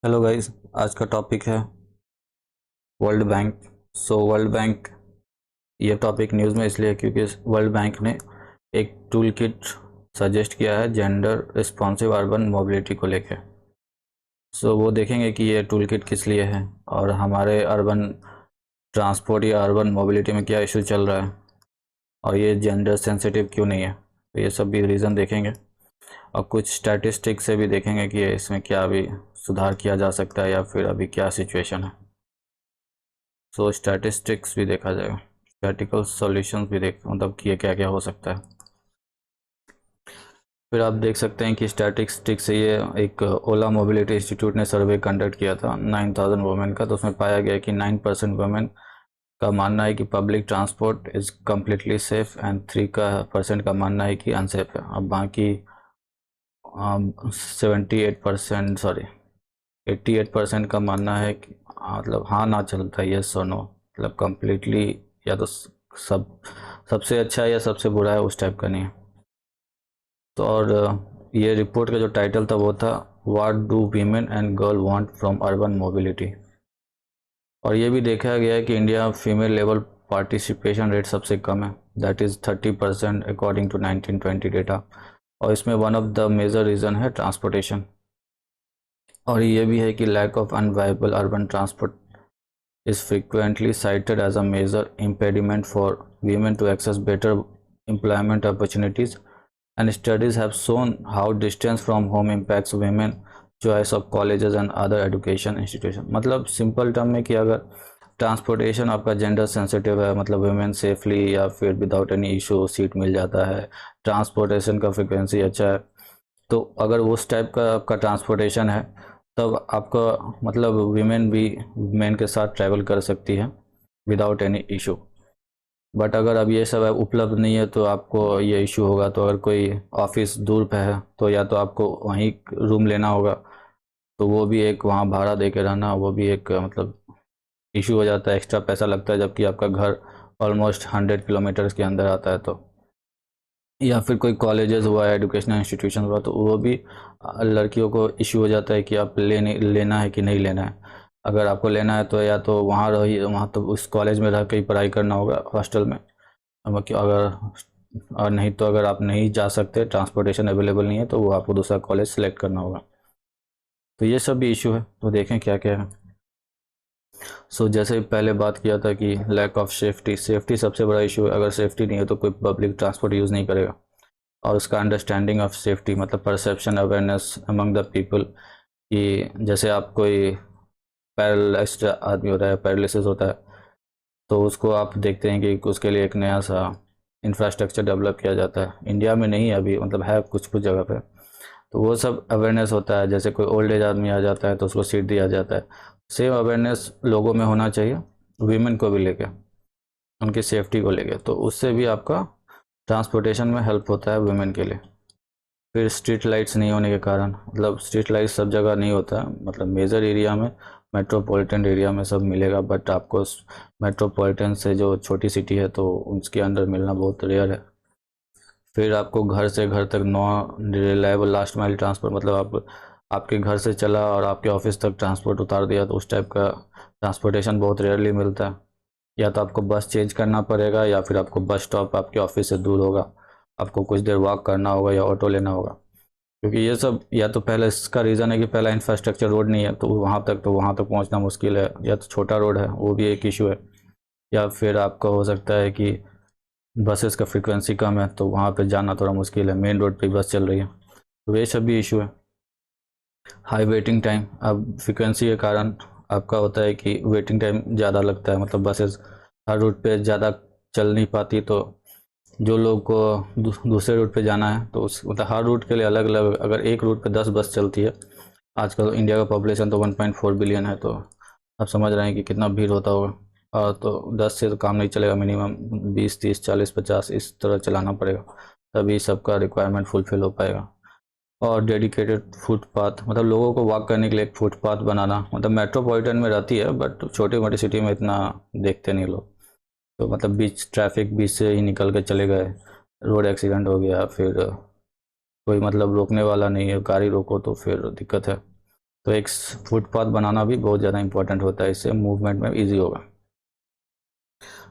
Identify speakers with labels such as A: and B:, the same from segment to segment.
A: Hello guys. आज का topic है वर्ल्ड बैंक। वर्ल्ड बैंक ये टॉपिक न्यूज़ में इसलिए है क्योंकि वर्ल्ड बैंक ने एक टूल किट सजेस्ट किया है जेंडर रिस्पॉन्सिव अर्बन मोबिलिटी को लेके। वो देखेंगे कि ये टूल किट किस लिए है और हमारे अर्बन ट्रांसपोर्ट या अर्बन मोबिलिटी में क्या इशू चल रहा है और ये जेंडर सेंसिटिव क्यों नहीं है। तो ये सब भी रीज़न देखेंगे और कुछ स्टैटिस्टिक्स से भी देखेंगे कि इसमें क्या अभी सुधार किया जा सकता है या फिर अभी क्या सिचुएशन है। स्टैटिस्टिक्स भी देखा जाएगा, स्टैटिकल सॉल्यूशंस भी देख मतलब कि ये क्या क्या हो सकता है। फिर आप देख सकते हैं कि स्टैटिस्टिक्स से ये एक ओला मोबिलिटी इंस्टीट्यूट ने सर्वे कंडक्ट किया था 9000 वुमेन का, तो उसमें पाया गया कि 9% वुमेन का मानना है कि public transport is completely safe and 3% का मानना है कि अनसेफ है। अब बाकी 78% सॉरी 88% का मानना है कि मतलब हाँ ना चलता है, येस और नो, मतलब कम्प्लीटली या तो सब सबसे अच्छा है या सबसे बुरा है, उस टाइप का नहीं है। तो और ये रिपोर्ट का जो टाइटल था वो था what do women and girl want from urban mobility. और ये भी देखा गया है कि India female level participation rate सबसे कम है, that is 30% according to 1920 data. और इसमें one of the major reason है ट्रांसपोर्टेशन। और ये भी है कि lack of unviable urban transport is frequently cited as a major impediment for women to access better employment opportunities, and studies have shown how distance from home impacts women choice of colleges and other education institution। मतलब simple term में कि अगर transportation आपका gender sensitive है, मतलब women safely या फिर without any issue seat मिल जाता है, ट्रांसपोर्टेशन का फ्रिक्वेंसी अच्छा है, तो अगर उस टाइप का आपका ट्रांसपोर्टेशन है तब आपका मतलब वीमेन भी मेन के साथ ट्रैवल कर सकती है विदाउट एनी इशू। बट अगर अब ये सब उपलब्ध नहीं है तो आपको ये इशू होगा। तो अगर कोई ऑफिस दूर पे है तो या तो आपको वहीं रूम लेना होगा, तो वो भी एक वहाँ भाड़ा दे के रहना, वो भी एक मतलब इशू हो जाता है, एक्स्ट्रा पैसा लगता है, जबकि आपका घर ऑलमोस्ट 100 किलोमीटर्स के अंदर आता है। तो या फिर कोई कॉलेजेस हुआ है, एजुकेशनल इंस्टीट्यूशन हुआ, तो वो भी लड़कियों को इश्यू हो जाता है कि आप लेना है कि नहीं लेना है। अगर आपको लेना है तो या तो वहाँ रहिए, वहाँ तो उस कॉलेज में रह के ही पढ़ाई करना होगा हॉस्टल में। अगर और नहीं तो अगर आप नहीं जा सकते, ट्रांसपोर्टेशन अवेलेबल नहीं है, तो वो आपको दूसरा कॉलेज सेलेक्ट करना होगा। तो ये सब भी इशू है, तो देखें क्या क्या है। जैसे पहले बात किया था कि लैक ऑफ सेफ्टी सबसे बड़ा इशू है। अगर सेफ्टी नहीं है तो कोई पब्लिक ट्रांसपोर्ट यूज़ नहीं करेगा। और उसका अंडरस्टैंडिंग ऑफ सेफ्टी मतलब perception awareness among the people, कि जैसे आप कोई पैरालाइज्ड आदमी होता है, पैरालिसिस होता है, तो उसको आप देखते हैं कि उसके लिए एक नया सा इंफ्रास्ट्रक्चर डेवलप किया जाता है। इंडिया में नहीं अभी, मतलब है कुछ कुछ जगह पे, तो वो सब अवेयरनेस होता है। जैसे कोई ओल्ड एज आदमी आ जाता है तो उसको सीट दिया जाता है। सेम अवेयरनेस लोगों में होना चाहिए, वीमेन को भी लेके, उनकी सेफ्टी को लेके, तो उससे भी आपका ट्रांसपोर्टेशन में हेल्प होता है वुमेन के लिए। फिर स्ट्रीट लाइट्स नहीं होने के कारण, मतलब स्ट्रीट लाइट सब जगह नहीं होता है, मतलब मेजर एरिया में, मेट्रोपॉलिटन एरिया में सब मिलेगा, बट आपको मेट्रोपॉलिटन से जो छोटी सिटी है तो उसके अंदर मिलना बहुत रेयर है। फिर आपको घर से घर तक non reliable last mile transport, मतलब आप आपके घर से चला और आपके ऑफिस तक ट्रांसपोर्ट उतार दिया, तो उस टाइप का ट्रांसपोर्टेशन बहुत रेयरली मिलता है। या तो आपको बस चेंज करना पड़ेगा या फिर आपको बस स्टॉप आपके ऑफिस से दूर होगा, आपको कुछ देर वॉक करना होगा या ऑटो लेना होगा। क्योंकि ये सब या तो पहले इसका रीज़न है कि पहला इंफ्रास्ट्रक्चर रोड नहीं है, तो वहाँ तक पहुँचना मुश्किल है, या तो छोटा रोड है, वो भी एक इशू है। या फिर आपका हो सकता है कि बसेस का फ्रिक्वेंसी कम है, तो वहाँ पे जाना थोड़ा मुश्किल है, मेन रोड पे बस चल रही है, तो ये सब भी इशू है। हाई वेटिंग टाइम, अब फ्रिक्वेंसी के कारण आपका होता है कि वेटिंग टाइम ज़्यादा लगता है, मतलब बसेस हर रूट पे ज़्यादा चल नहीं पाती। तो जो लोग को दूसरे रूट पे जाना है तो उस मतलब हर रूट के लिए अलग अलग, अगर एक रूट पे 10 बस चलती है, आजकल इंडिया का पॉपुलेशन तो 1.4 बिलियन है, तो आप समझ रहे हैं कि कितना भीड़ होता होगा। और तो 10 से तो काम नहीं चलेगा, मिनिमम 20 30 40 50 इस तरह चलाना पड़ेगा, तभी सबका रिक्वायरमेंट फुलफिल हो पाएगा। और डेडिकेटेड फुटपाथ, मतलब लोगों को वॉक करने के लिए एक फुटपाथ बनाना, मतलब मेट्रोपॉलिटन में रहती है बट छोटी मोटी सिटी में इतना देखते नहीं लोग। तो मतलब बीच से ही निकल के चले गए, रोड एक्सीडेंट हो गया, फिर कोई मतलब रोकने वाला नहीं है, गाड़ी रोको तो फिर दिक्कत है। तो एक फुटपाथ बनाना भी बहुत ज़्यादा इंपॉर्टेंट होता है, इससे मूवमेंट में ईजी होगा।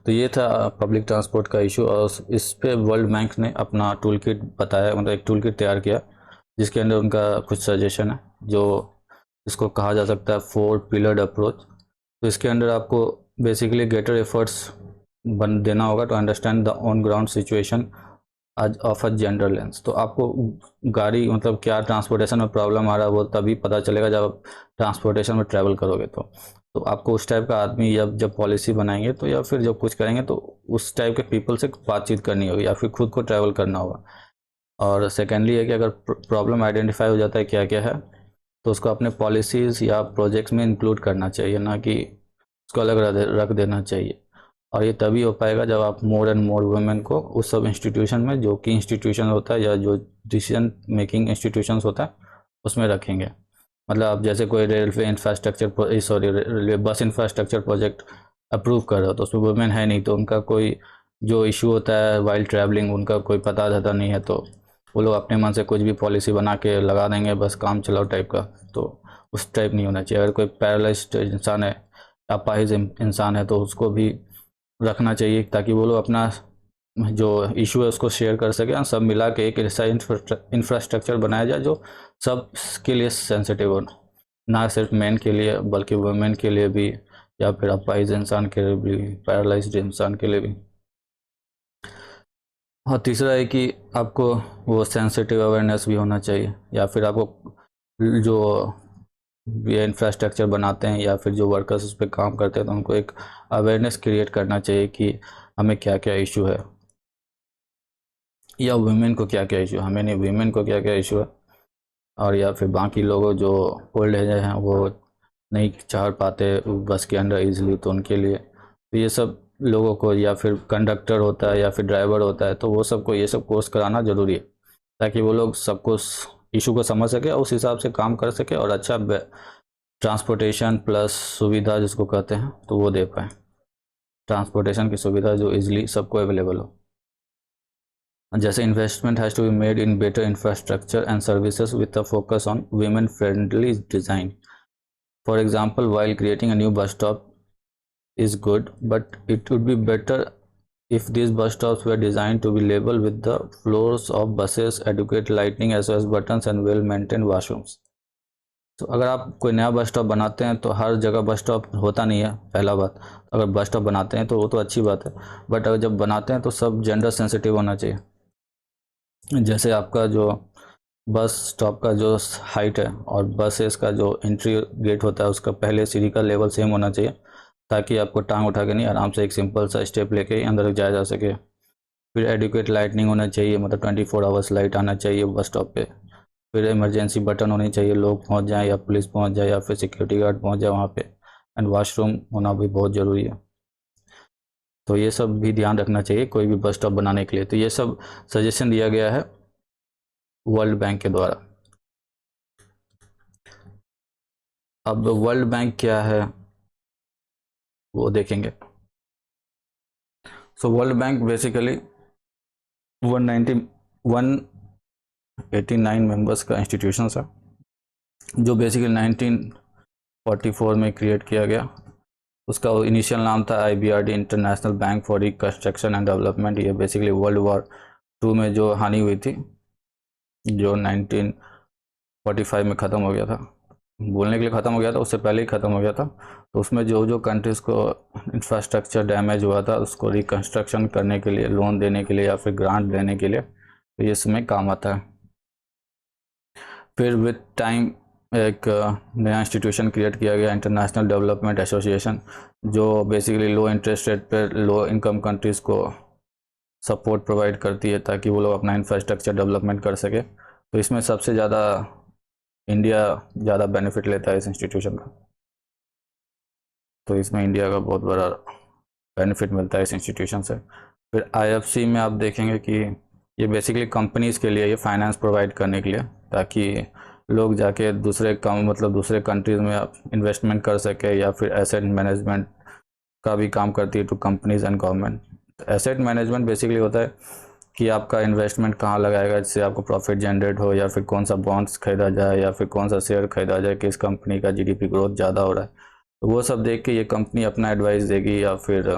A: तो ये था पब्लिक ट्रांसपोर्ट का इशू, और इस पे वर्ल्ड बैंक ने अपना टूल किट बताया, मतलब एक टूल किट तैयार किया जिसके अंदर उनका कुछ सजेशन है, जो इसको कहा जा सकता है 4 पिलर्ड अप्रोच। तो इसके अंदर आपको बेसिकली ग्रेटर एफर्ट्स बन देना होगा to understand the on ground situation of a general lens. तो आपको गाड़ी मतलब क्या ट्रांसपोर्टेशन में प्रॉब्लम आ रहा है वो तभी पता चलेगा जब आप ट्रांसपोर्टेशन में ट्रैवल करोगे। तो आपको उस टाइप का आदमी जब पॉलिसी बनाएंगे तो या फिर जब कुछ करेंगे तो उस टाइप के पीपल से बातचीत करनी होगी या फिर खुद को ट्रैवल करना होगा। और सेकेंडली है कि अगर प्रॉब्लम आइडेंटिफाई हो जाता है क्या क्या है तो उसको अपने पॉलिसीज़ या प्रोजेक्ट्स में इंक्लूड करना चाहिए, ना कि उसको अलग रख देना चाहिए। और ये तभी हो पाएगा जब आप मोर एंड मोर वुमेन को उस सब इंस्टीट्यूशन में, जो कि इंस्टीट्यूशन होता है या जो डिसीजन मेकिंग इंस्टीट्यूशंस होता है उसमें रखेंगे। मतलब आप जैसे कोई railway infrastructure railway bus infrastructure project approve कर रहे हो तो उसमें वुमेन है नहीं, तो उनका कोई जो इशू होता है वाइल ट्रैवलिंग उनका कोई पता धता नहीं है, तो वो लोग अपने मन से कुछ भी पॉलिसी बना के लगा देंगे, बस काम चलाओ टाइप का। तो उस टाइप नहीं होना चाहिए। अगर कोई पैरालाइज्ड इंसान है, अपाहिज इंसान है, तो उसको भी रखना चाहिए ताकि वो लोग अपना जो इशू है उसको शेयर कर सके और सब मिला के एक ऐसा इंफ्रास्ट्रक्चर बनाया जाए जो सब के लिए सेंसिटिव हो, ना सिर्फ मैन के लिए बल्कि वुमेन के लिए भी, या फिर अपाहिज इंसान के लिए भी, पैरालाइज्ड इंसान के लिए भी। और तीसरा है कि आपको वो सेंसिटिव अवेयरनेस भी होना चाहिए, या फिर आपको जो ये इंफ्रास्ट्रक्चर बनाते हैं या फिर जो वर्कर्स उस पर काम करते हैं तो उनको एक अवेयरनेस क्रिएट करना चाहिए कि हमें क्या क्या इशू है, या वुमेन को क्या क्या इशू है, हमें नहीं वुमेन को क्या क्या इशू है। और या फिर बाकी लोगों जो ओल्ड एज हैं वो नहीं चढ़ पाते बस के अंदर ईजिली, तो उनके लिए तो ये सब लोगों को, या फिर कंडक्टर होता है या फिर ड्राइवर होता है, तो वो सबको ये सब कोर्स कराना ज़रूरी है ताकि वो लोग सबको इशू को समझ सके और उस हिसाब से काम कर सके और अच्छा ट्रांसपोर्टेशन प्लस सुविधा जिसको कहते हैं तो वो दे पाए, ट्रांसपोर्टेशन की सुविधा जो इजीली सबको अवेलेबल हो। जैसे investment has to be made in better infrastructure and services with a focus on women friendly design. For example, while creating a new bus stop is good, but it would be better if these bus stops were designed to be labeled with the floors of buses, adequate lighting as well as buttons and well maintained washrooms। तो अगर आप कोई नया bus stop बनाते हैं तो हर जगह bus stop होता नहीं है, पहला बात। अगर बस स्टॉप बनाते हैं तो वो तो अच्छी बात है, बट अगर जब बनाते हैं तो सब जेंडर सेंसिटिव होना चाहिए। जैसे आपका जो बस स्टॉप का जो हाइट है और बसेस का जो एंट्री गेट होता है उसका पहले सीढ़ी का लेवल सेम होना चाहिए, ताकि आपको टांग उठा के नहीं, आराम से एक सिंपल सा स्टेप लेके अंदर जाया जा सके। फिर एडिक्वेट लाइटनिंग होना चाहिए, मतलब 24 आवर्स लाइट आना चाहिए बस स्टॉप पे। फिर इमरजेंसी बटन होनी चाहिए, लोग पहुंच जाएं या पुलिस पहुंच जाए या फिर सिक्योरिटी गार्ड पहुंच जाए वहाँ पे। एंड वॉशरूम होना भी बहुत ज़रूरी है। तो ये सब भी ध्यान रखना चाहिए कोई भी बस स्टॉप बनाने के लिए। तो ये सब सजेशन दिया गया है वर्ल्ड बैंक के द्वारा। अब वर्ल्ड बैंक क्या है वो देखेंगे। So world bank basically 189 members का इंस्टीट्यूशन है जो बेसिकली 1944 में क्रिएट किया गया। उसका इनिशियल नाम था IBRD, international bank for reconstruction and development. ये बेसिकली वर्ल्ड वॉर 2 में जो हानि हुई थी, जो 1945 में ख़त्म हो गया था, बोलने के लिए ख़त्म हो गया था, उससे पहले ही ख़त्म हो गया था। तो उसमें जो जो कंट्रीज़ को इंफ्रास्ट्रक्चर डैमेज हुआ था उसको रिकंस्ट्रक्शन करने के लिए, लोन देने के लिए या फिर ग्रांट देने के लिए, तो ये इसमें काम आता है। फिर विद टाइम एक नया इंस्टीट्यूशन क्रिएट किया गया, इंटरनेशनल डेवलपमेंट एसोसिएशन, जो बेसिकली लो इंटरेस्ट रेट पर लो इनकम कंट्रीज़ को सपोर्ट प्रोवाइड करती है ताकि वो लोग अपना इंफ्रास्ट्रक्चर डेवलपमेंट कर सके। तो इसमें सबसे ज़्यादा इंडिया ज़्यादा बेनिफिट लेता है इस इंस्टीट्यूशन का। तो इसमें इंडिया का बहुत बड़ा बेनिफिट मिलता है इस इंस्टीट्यूशन से। फिर IFC में आप देखेंगे कि ये बेसिकली कंपनीज़ के लिए, ये फाइनेंस प्रोवाइड करने के लिए, ताकि लोग जाके दूसरे कंट्रीज़ में इन्वेस्टमेंट कर सके, या फिर एसेट मैनेजमेंट का भी काम करती है to companies and government. Asset management basically होता है कि आपका इन्वेस्टमेंट कहाँ लगाएगा जिससे आपको प्रॉफिट जनरेट हो, या फिर कौन सा बॉन्ड्स खरीदा जाए, या फिर कौन सा शेयर खरीदा जाए, किस कंपनी का जीडीपी ग्रोथ ज़्यादा हो रहा है। तो वो सब देख के ये कंपनी अपना एडवाइस देगी या फिर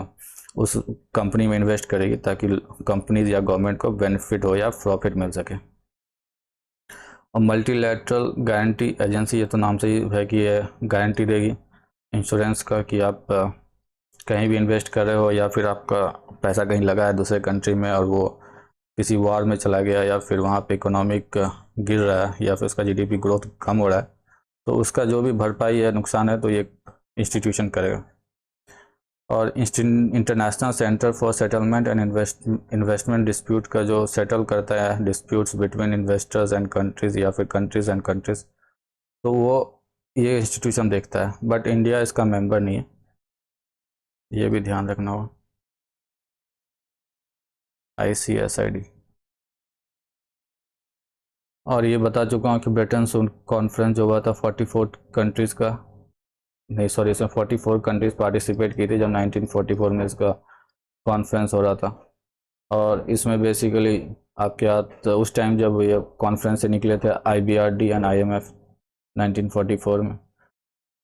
A: उस कंपनी में इन्वेस्ट करेगी ताकि कंपनीज या गवर्नमेंट को बेनिफिट हो या प्रॉफिट मिल सके। और मल्टीलैटरल गारंटी एजेंसी, ये तो नाम से ही है कि ये गारंटी देगी इंश्योरेंस का कि आप कहीं भी इन्वेस्ट कर रहे हो या फिर आपका पैसा कहीं लगा है दूसरे कंट्री में और वो किसी वार में चला गया या फिर वहाँ पे इकोनॉमिक गिर रहा है या फिर उसका जीडीपी ग्रोथ कम हो रहा है, तो उसका जो भी भरपाई है नुकसान है तो ये इंस्टीट्यूशन करेगा। और international centre for settlement and investment dispute का जो सेटल करता है disputes between investors and countries या फिर कंट्रीज़ एंड कंट्रीज़, तो वो ये इंस्टीट्यूशन देखता है, बट इंडिया इसका मेंबर नहीं है, ये भी ध्यान रखना होगा। ICSID। और ये बता चुका हूँ कि ब्रिटेन कॉन्फ्रेंस जो हुआ था 44 कंट्रीज़ का, नहीं सॉरी, इसमें 44 कंट्रीज़ पार्टिसिपेट की थी जब 1944 में इसका कॉन्फ्रेंस हो रहा था। और इसमें बेसिकली आपके हाथ उस टाइम जब ये कॉन्फ्रेंस से निकले थे IBRD एंड IMF 1944 में।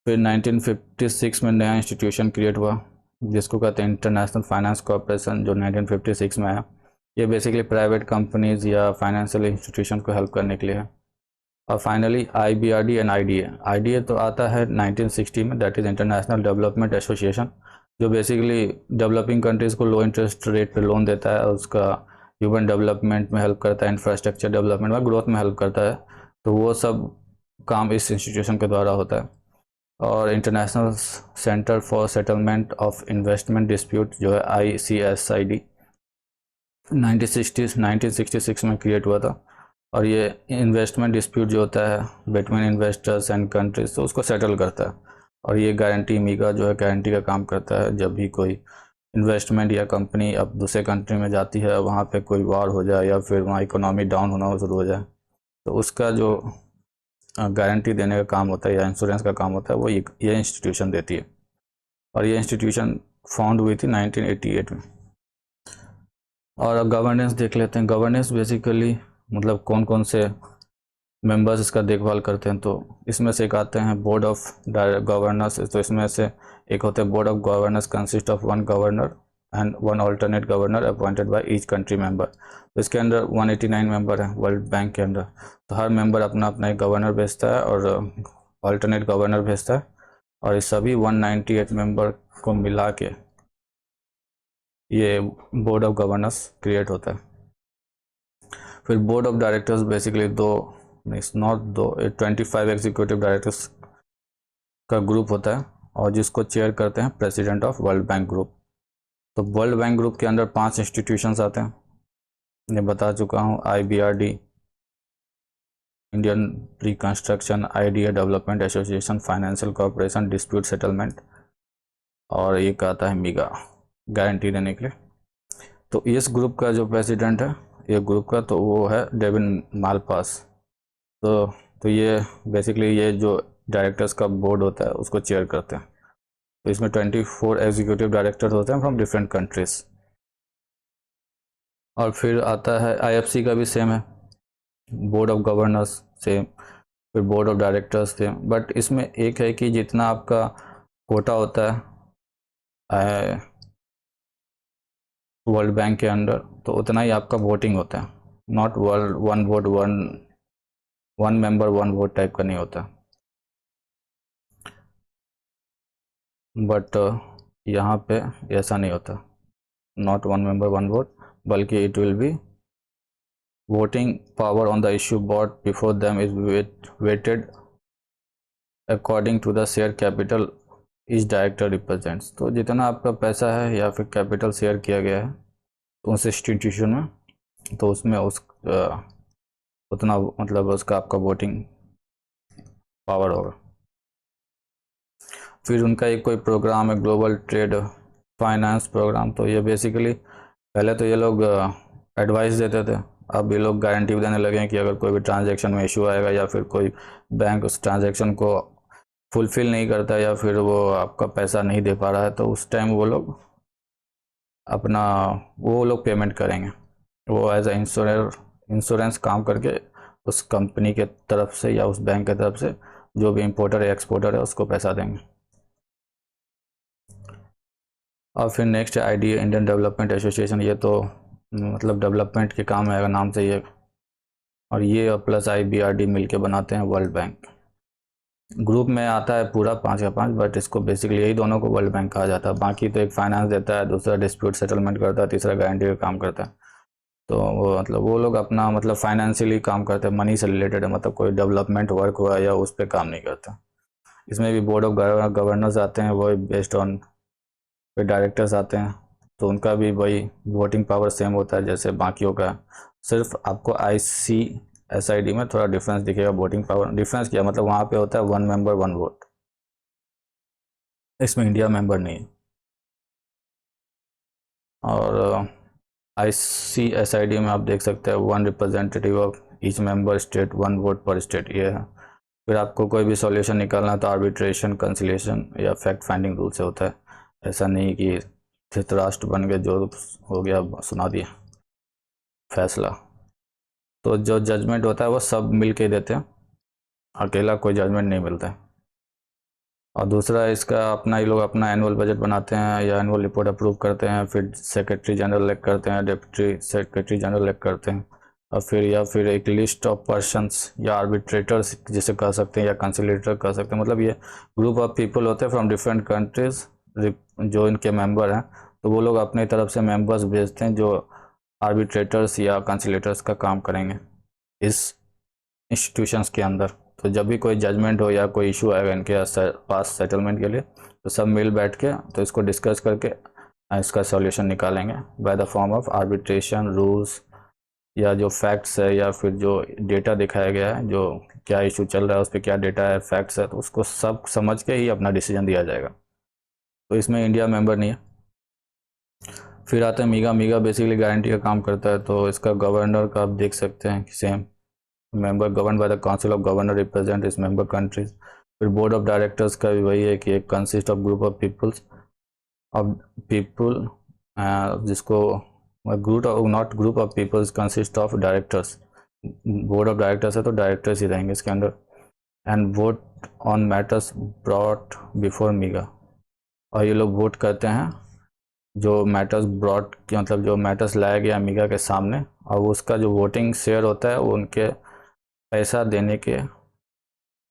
A: फिर 1956 में नया इंस्टीट्यूशन क्रिएट हुआ जिसको कहते हैं इंटरनेशनल फाइनेंस कॉरपोरेशन, जो 1956 में आया। ये बेसिकली प्राइवेट कंपनीज या फाइनेंशियल इंस्टीट्यूशन को हेल्प करने के लिए है। और फाइनली IBRD एंड IDA तो आता है 1960 में, that is international development association, जो बेसिकली डेवलपिंग कंट्रीज़ को लो इंटरेस्ट रेट पे लोन देता है और उसका ह्यूमन डेवलपमेंट में हेल्प करता है, इंफ्रास्ट्रक्चर डेवलपमेंट में, ग्रोथ में हेल्प करता है। तो वो सब काम इस इंस्टीट्यूशन के द्वारा होता है। और international centre for settlement of investment dispute जो है ICSID 1966 में क्रिएट हुआ था। और ये इन्वेस्टमेंट डिस्प्यूट जो होता है बिटवीन इन्वेस्टर्स एंड कंट्रीज, तो उसको सेटल करता है। और ये गारंटी मीगा जो है गारंटी का काम करता है। जब भी कोई इन्वेस्टमेंट या कंपनी अब दूसरे कंट्री में जाती है, वहाँ पे कोई वार हो जाए या फिर वहाँ इकोनॉमी डाउन होना शुरू हो जाए, तो उसका जो गारंटी देने का काम होता है या इंश्योरेंस का काम होता है वो ये इंस्टीट्यूशन देती है। और ये इंस्टीट्यूशन फाउंड हुई थी 1988 में। और अब गवर्नेंस देख लेते हैं। गवर्नेंस बेसिकली मतलब कौन कौन से मेंबर्स इसका देखभाल करते हैं, तो इसमें से एक आते हैं बोर्ड ऑफ गवर्नर्स। तो इसमें से एक होते हैं board of governors, consist of 1 governor and 1 alternate governor appointed by each country member. तो इसके अंदर 189 मेंबर हैं वर्ल्ड बैंक के अंदर। तो हर मेंबर अपना अपना एक गवर्नर भेजता है और अल्टरनेट गवर्नर भेजता है, और इस सभी 198 मेंबर को मिला के ये बोर्ड ऑफ गवर्नर्स क्रिएट होता है। फिर board of directors basically 25 executive directors का ग्रुप होता है और जिसको चेयर करते हैं president of world bank group. तो वर्ल्ड बैंक ग्रुप के अंदर 5 इंस्टीट्यूशंस आते हैं, ये बता चुका हूँ। IBRD, Indian reconstruction, IDA development association, financial corporation, dispute settlement, और एक आता है मीगा गारंटी देने के लिए। तो इस ग्रुप का जो प्रेसिडेंट है ये ग्रुप का, तो वो है डेविन मालपास। तो ये बेसिकली ये जो डायरेक्टर्स का बोर्ड होता है उसको चेयर करते हैं। तो इसमें 24 एग्जीक्यूटिव डायरेक्टर्स होते हैं फ्रॉम डिफरेंट कंट्रीज। और फिर आता है IFC का भी सेम है, बोर्ड ऑफ गवर्नर्स सेम, फिर board of directors same, but इसमें एक है कि जितना आपका कोटा होता है वर्ल्ड बैंक के अंदर, तो उतना ही आपका वोटिंग होता है। Not world one vote one member one vote type का नहीं होता। बट यहाँ पे ऐसा नहीं होता, not one member one vote, बल्कि it will be voting power on the issue brought before them is weighted according to the share capital each director represents. तो जितना आपका पैसा है या फिर कैपिटल शेयर किया गया है उस इंस्टीट्यूशन में, तो उसमें उतना मतलब उसका आपका वोटिंग पावर होगा। फिर उनका एक कोई प्रोग्राम है ग्लोबल ट्रेड फाइनेंस प्रोग्राम। तो ये बेसिकली पहले तो ये लोग एडवाइस देते थे, अब ये लोग गारंटी भी देने लगे हैं कि अगर कोई भी ट्रांजैक्शन में इशू आएगा या फिर कोई बैंक उस ट्रांजैक्शन को फुलफ़िल नहीं करता या फिर वो आपका पैसा नहीं दे पा रहा है, तो उस टाइम वो लोग पेमेंट करेंगे वो एज ए इंश्योरेंस काम करके उस कंपनी के तरफ से या उस बैंक के तरफ से जो भी इंपोर्टर या एक्सपोर्टर है उसको पैसा देंगे। और फिर नेक्स्ट है IDA, इंडियन डेवलपमेंट एसोसिएशन। ये तो मतलब डेवलपमेंट के काम है नाम से ये, और ये और प्लस IBRD मिलके बनाते हैं वर्ल्ड बैंक। ग्रुप में आता है पूरा 5 का 5, बट इसको बेसिकली यही दोनों को वर्ल्ड बैंक कहा जाता है। बाकी तो एक फाइनेंस देता है, दूसरा डिस्प्यूट सेटलमेंट करता है, तीसरा गारंटी का काम करता है। तो वो मतलब वो लोग अपना मतलब फाइनेंशियली काम करते हैं, मनी से रिलेटेड है, मतलब कोई डेवलपमेंट वर्क हुआ या उस पर काम नहीं करता। इसमें भी बोर्ड ऑफ गवर्नर्स आते हैं, वो बेस्ड ऑन, फिर डायरेक्टर्स आते हैं, तो उनका भी वही वोटिंग पावर सेम होता है जैसे बाकियों का। सिर्फ आपको ICSID में थोड़ा डिफरेंस दिखेगा। वोटिंग पावर डिफरेंस क्या मतलब, वहाँ पे होता है 1 मेंबर 1 वोट, इसमें इंडिया मेंबर नहीं है। और ICSID में आप देख सकते हैं 1 representative of each member state, 1 vote पर स्टेट, ये है। फिर आपको कोई भी सॉल्यूशन निकालना है तो आर्बिट्रेशन, कंसिलेशन या फैक्ट फाइंडिंग रूल से होता है। ऐसा नहीं कि धृतराष्ट्र बन गए, जो हो गया सुना दिया फैसला। तो जो जजमेंट होता है वो सब मिल के देते हैं, अकेला कोई जजमेंट नहीं मिलता है। और दूसरा इसका अपना, ये लोग अपना एनुअल बजट बनाते हैं या एनुअल रिपोर्ट अप्रूव करते हैं, फिर सेक्रेटरी जनरल इलेक्ट करते हैं, डिप्टी सेक्रेटरी जनरल इलेक्ट करते हैं, और फिर या फिर एक लिस्ट ऑफ पर्सन्स या आर्बिट्रेटर्स जिसे कह सकते हैं या कंसिलेटर कह सकते हैं, मतलब ये ग्रुप ऑफ पीपल होते हैं फ्रॉम डिफरेंट कंट्रीज जो इनके मेंबर हैं। तो वो लोग अपनी तरफ से मेंबर्स भेजते हैं जो आर्बिट्रेटर्स या कंसिलेटर्स का काम करेंगे इस इंस्टीट्यूशंस के अंदर। तो जब भी कोई जजमेंट हो या कोई इशू आएगा इनके पास सेटलमेंट के लिए, तो सब मिल बैठ के तो इसको डिस्कस करके इसका सॉल्यूशन निकालेंगे by the form of arbitration rules, या जो फैक्ट्स है या फिर जो डेटा दिखाया गया है, जो क्या इशू चल रहा है उस पर क्या डेटा है, फैक्ट्स है, तो उसको सब समझ के ही अपना डिसीजन दिया जाएगा। तो इसमें इंडिया मेंबर नहीं है। फिर आता है मीगा। मीगा बेसिकली गारंटी का काम करता है। तो इसका गवर्नर का आप देख सकते हैं same, member govern by the council of governor represent इस मेंबर कंट्रीज। फिर बोर्ड ऑफ डायरेक्टर्स का भी वही है कि एक consist of group of people जिसको group of peoples consist of directors. Board of directors है तो डायरेक्टर्स ही रहेंगे इसके अंदर। And vote on matters brought before MIGA, और ये लोग वोट करते हैं जो मैटर्स ब्रॉट के मतलब जो मैटर्स लाया गया मीगा के सामने, और उसका जो वोटिंग शेयर होता है वो उनके पैसा देने के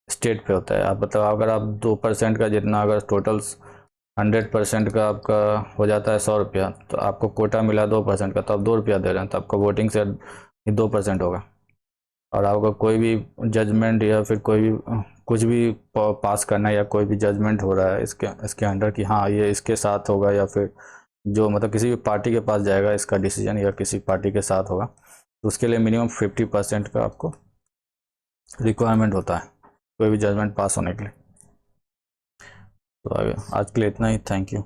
A: स्टेट पे होता है। आप मतलब अगर आप 2% का जितना, अगर टोटल 100% का आपका हो जाता है 100 रुपया, तो आपको कोटा मिला 2% का, तो आप 2 रुपया दे रहे हैं, तो आपका वोटिंग शेयर 2% होगा। और आपका कोई भी जजमेंट या फिर कोई भी कुछ भी पास करना है या कोई भी जजमेंट हो रहा है इसके अंडर कि हाँ ये इसके साथ होगा, या फिर जो मतलब किसी भी पार्टी के पास जाएगा इसका डिसीजन या किसी पार्टी के साथ होगा, तो उसके लिए मिनिमम 50% का आपको रिक्वायरमेंट होता है कोई भी जजमेंट पास होने के लिए। तो आज के लिए इतना ही। Thank you.